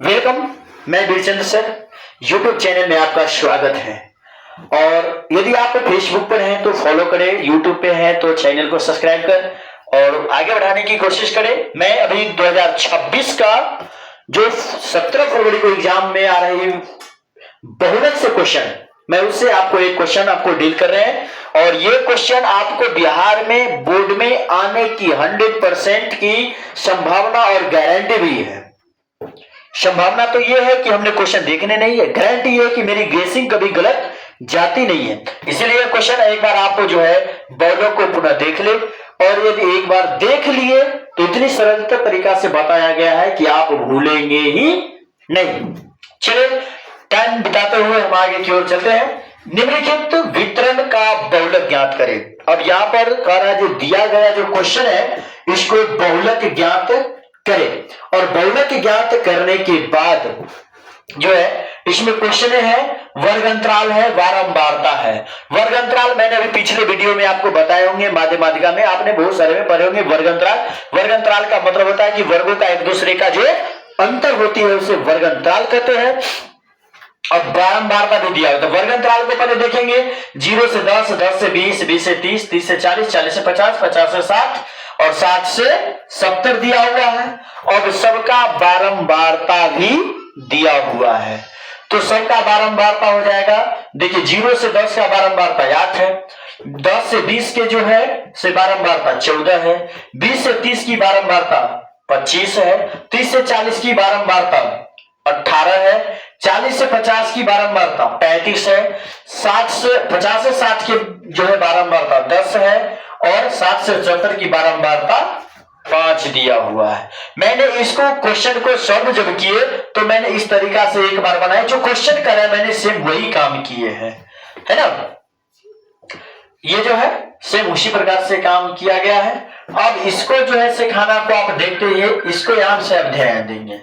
Welcome. मैं Birchandra sir, YouTube channel में आपका स्वागत है। और यदि आप फेसबुक पर हैं तो फॉलो करें, यूट्यूब पे हैं तो चैनल को सब्सक्राइब कर और आगे बढ़ाने की कोशिश करें। मैं अभी 2026 का जो 17 फरवरी को एग्जाम में आ रही बहुलक से क्वेश्चन, मैं उससे आपको एक क्वेश्चन आपको डील कर रहे हैं। और ये क्वेश्चन आपको बिहार में बोर्ड में आने की 100% की संभावना और गारंटी भी है। संभावना तो यह है कि हमने क्वेश्चन देखने नहीं है, गारंटी है कि मेरी गेसिंग कभी गलत जाती नहीं है। इसीलिए क्वेश्चन एक बार आपको जो है बहुलक को पुनः देख ले, और यदि एक बार देख लिए तो इतनी सरलता तरीका से बताया गया है कि आप भूलेंगे ही नहीं। चलिए टाइम बिताते हुए हम आगे की ओर चलते हैं। निम्नलिखित वितरण का बहुलक ज्ञात करें। अब यहां पर कह रहा है जो दिया गया जो क्वेश्चन है इसको बहुलक ज्ञात करें, और बहुलक ज्ञात करने के बाद जो है इसमें क्वेश्चन है वर्ग अंतराल है, बारंबारता है। वर्ग अंतराल मैंने अभी पिछले वीडियो में आपको बताए होंगे, माध्यमिका में आपने बहुत सारे में पढ़े होंगे। वर्ग अंतराल, वर्ग अंतराल का मतलब होता है कि वर्गों का एक दूसरे का जो अंतर होती है उसे वर्ग अंतराल कहते हैं। अब बारंबारता भी दिया होता है। वर्ग अंतराल को पहले देखेंगे 0 से 10, 10 से 20, 20 से 30, 30 से 40, 40 से 50, 50 से 60 और 60 से 70 दिया हुआ है। और सबका बारंबारता भी दिया हुआ है, तो सबका बारंबारता हो जाएगा। देखिए 0 से 10 का बारंबारता 8 है, 10 से 20 के जो है से बारंबारता 14 है, 20 से 30 की बारंबारता 25 है, 30 से 40 की बारंबारता 18 है, 40 से 50 की बारंबारता 35 है, 50 से 60 की जो है बारंबारता 10 है, और 60 से 70 की बारंबारता 5 दिया हुआ है। मैंने इसको क्वेश्चन को सॉल्व जब किए तो मैंने इस तरीका से एक बार बनाया, जो क्वेश्चन करा मैंने सेम वही काम किए हैं, है ना। ये जो है सेम उसी प्रकार से काम किया गया है। अब इसको जो है सिखाना को आप देखते ही इसको यहां से आप ध्यान देंगे।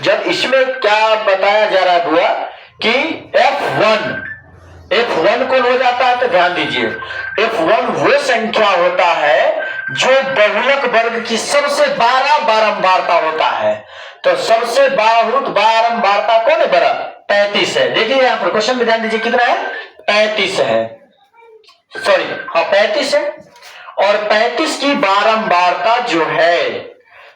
जब इसमें क्या बताया जा रहा हुआ कि F1 कौन हो जाता है, तो ध्यान दीजिए F1 वो संख्या होता है जो बहुलक वर्ग की सबसे बारंबारता होता है। तो सबसे बहुत बारंबारता कौन है, बड़ा 35 है। देखिए यहां पर क्वेश्चन में ध्यान दीजिए कितना है, 35 है, सॉरी हाँ 35 है। और 35 की बारंबारता जो है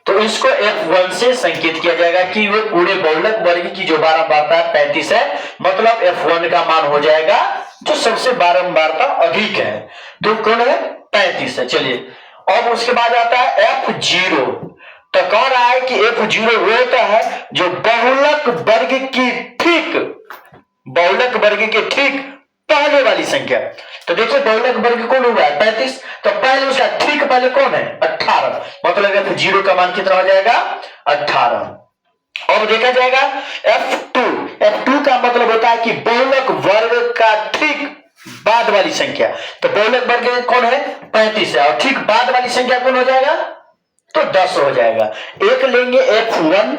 तो इसको F1 से संकेत किया जाएगा कि वो पूरे बहुलक वर्ग की जो बारंबारता 35 है, मतलब F1 का मान हो जाएगा जो सबसे बारंबारता अधिक है, तो कौन है 35 है। चलिए अब उसके बाद आता है F0। तो कह रहा है कि F0 वो होता है जो बहुलक वर्ग के ठीक पहले वाली संख्या। तो देखिए बहुलक वर्ग कौन हुआ है 35, तो पहले उसका ठीक पहले कौन है 18, मतलब F0 का मान कितना हो जाएगा 18। और देखा जाएगा F2 का मतलब होता है कि बहुलक वर्ग का ठीक बाद वाली संख्या। तो बहुलक वर्ग कौन है 35 है, और ठीक बाद वाली संख्या कौन हो जाएगा, तो 10 हो जाएगा। एक लेंगे F1,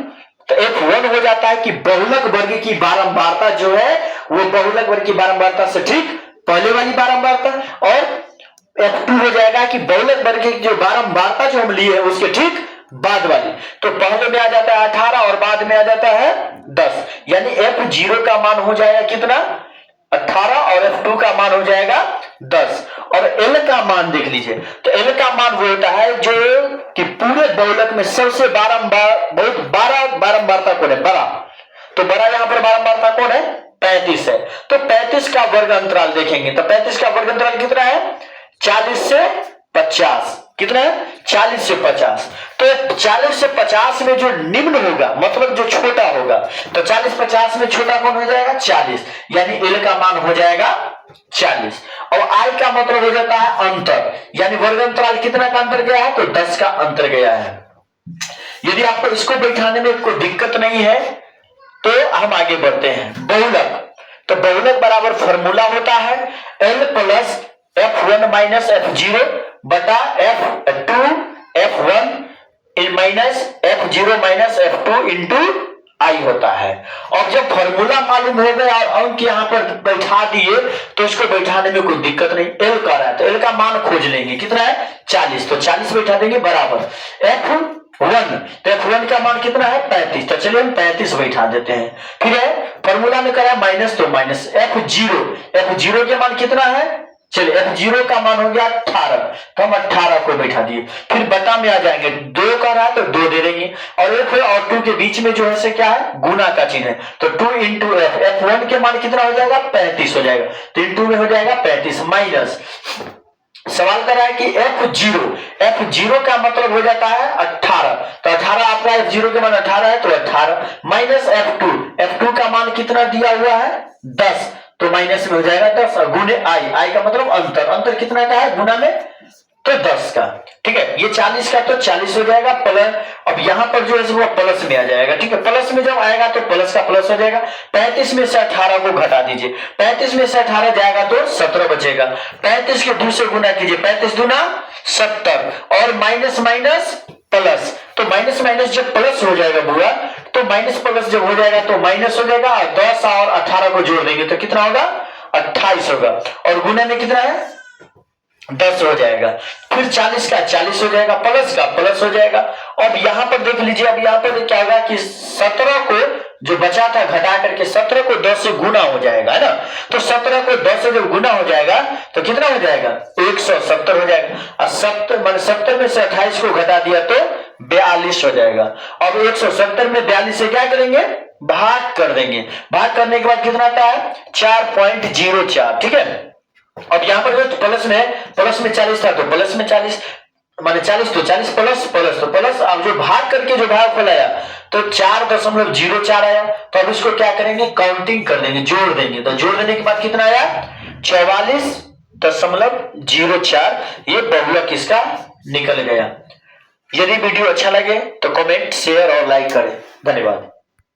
तो F1 हो जाता है कि बहुलक वर्ग की बारंबारता जो है वो बहुलक वर्ग की बारंबारता से ठीक पहले वाली बारंबारता, और F2 हो जाएगा कि बहुलक वर्ग की जो बारंबारता जो हम लिए है उसके ठीक बाद वाली। तो पहले में आ जाता है 18 और बाद में आ जाता है 10, यानी F0 का मान हो जाएगा कितना 18 और F2 का मान हो जाएगा 10। और L का मान देख लीजिए, तो L का मान वो होता है जो कि पूरे बहुलक में सबसे बारंबारता कौन है, बड़ा। तो बड़ा यहां पर बारंबारता कौन है 35 है। तो 35 का वर्ग अंतराल देखेंगे, तो 35 का वर्ग अंतराल कितना है 40 से 50, कितना है 40 से 50। तो 40 से 50 में जो निम्न होगा मतलब जो छोटा होगा, तो 40-50 में छोटा कौन हो जाएगा 40, यानी L का मान हो जाएगा 40। और I का मतलब हो जाता है अंतर, यानी वर्ग अंतराल कितना का अंतर गया है, तो 10 का अंतर गया है। यदि आपको इसको बैठाने में कोई दिक्कत नहीं है तो हम आगे बढ़ते हैं। बहुलक, तो बहुलक बराबर फॉर्मूला होता है L plus F1 minus F0 बटा F1 minus F0 minus F2 into I होता है। और जब फॉर्मूला मालूम हो गया और अंक यहां पर बैठा दिए तो इसको बैठाने में कोई दिक्कत नहीं। L का रहा है तो L का मान खोज लेंगे, कितना है 40, तो 40 बैठा देंगे बराबर 1, तो F1 का मान कितना है 35, तो चलिए हम 35 बैठा देते हैं। फिर है फॉर्मूला में करा माइनस, तो माइनस F0 के मान कितना है, चलिए F0 का मान हो गया 18, तो हम 18 को बैठा दिए। फिर बता में आ जाएंगे, 2 का रहा तो 2 दे देंगे, और F और 2 के बीच में जो है से क्या है, गुना का चिन्ह है, तो 2 इंटू F, F1 के मान कितना हो जाएगा 35 हो जाएगा, तो इंटू में हो जाएगा 35 माइनस, सवाल कर रहा है कि F0 का मतलब हो जाता है 18, तो 18 आपका F0 के मान 18 है, तो 18 माइनस F2 का मान कितना दिया हुआ है 10, तो माइनस में हो जाएगा 10, और गुने आई का मतलब अंतर कितना का है गुना में, तो 10 का, ठीक है। ये 40 का तो 40 हो जाएगा प्लस, अब यहां पर जो है वो प्लस में आ जाएगा, ठीक है। प्लस में जब आएगा तो प्लस का प्लस हो जाएगा। 35 में से 18 को घटा दीजिए, 35 में से 18 जाएगा तो 17 बचेगा। 35 के 2 से गुना कीजिए, 35 दूना 70, और माइनस माइनस प्लस, तो माइनस माइनस जब प्लस हो जाएगा बुआ, तो माइनस प्लस जब हो जाएगा तो माइनस हो जाएगा, 10 और 18 को जोड़ देंगे तो कितना होगा 28 होगा, और गुना में कितना है 10 हो जाएगा। फिर 40 का 40 हो जाएगा, प्लस का प्लस हो जाएगा। अब यहां पर देख लीजिए, अब यहां पर क्या होगा कि 17 को जो बचा था घटा करके 17 को 10 से गुना हो जाएगा, है ना, तो 17 को 10 से जब गुना हो जाएगा तो कितना हो जाएगा 170 हो जाएगा, और 70 में से 28 को घटा दिया तो 42 हो जाएगा। अब 170 में 42 से क्या करेंगे, भाग कर देंगे, भाग करने के बाद कितना आता है 4.04, ठीक है। अब यहां पर जो प्लस में 40 था तो प्लस में 40 माने 40, तो 40 प्लस तो प्लस, अब जो भाग करके जो भाग फैलाया तो 4.04 आया, तो अब इसको क्या करेंगे काउंटिंग कर देंगे, जोड़ देंगे, तो जोड़ देने के बाद कितना आया 44.04, ये बहुलक इसका निकल गया। यदि वीडियो अच्छा लगे तो कमेंट शेयर और लाइक करें, धन्यवाद।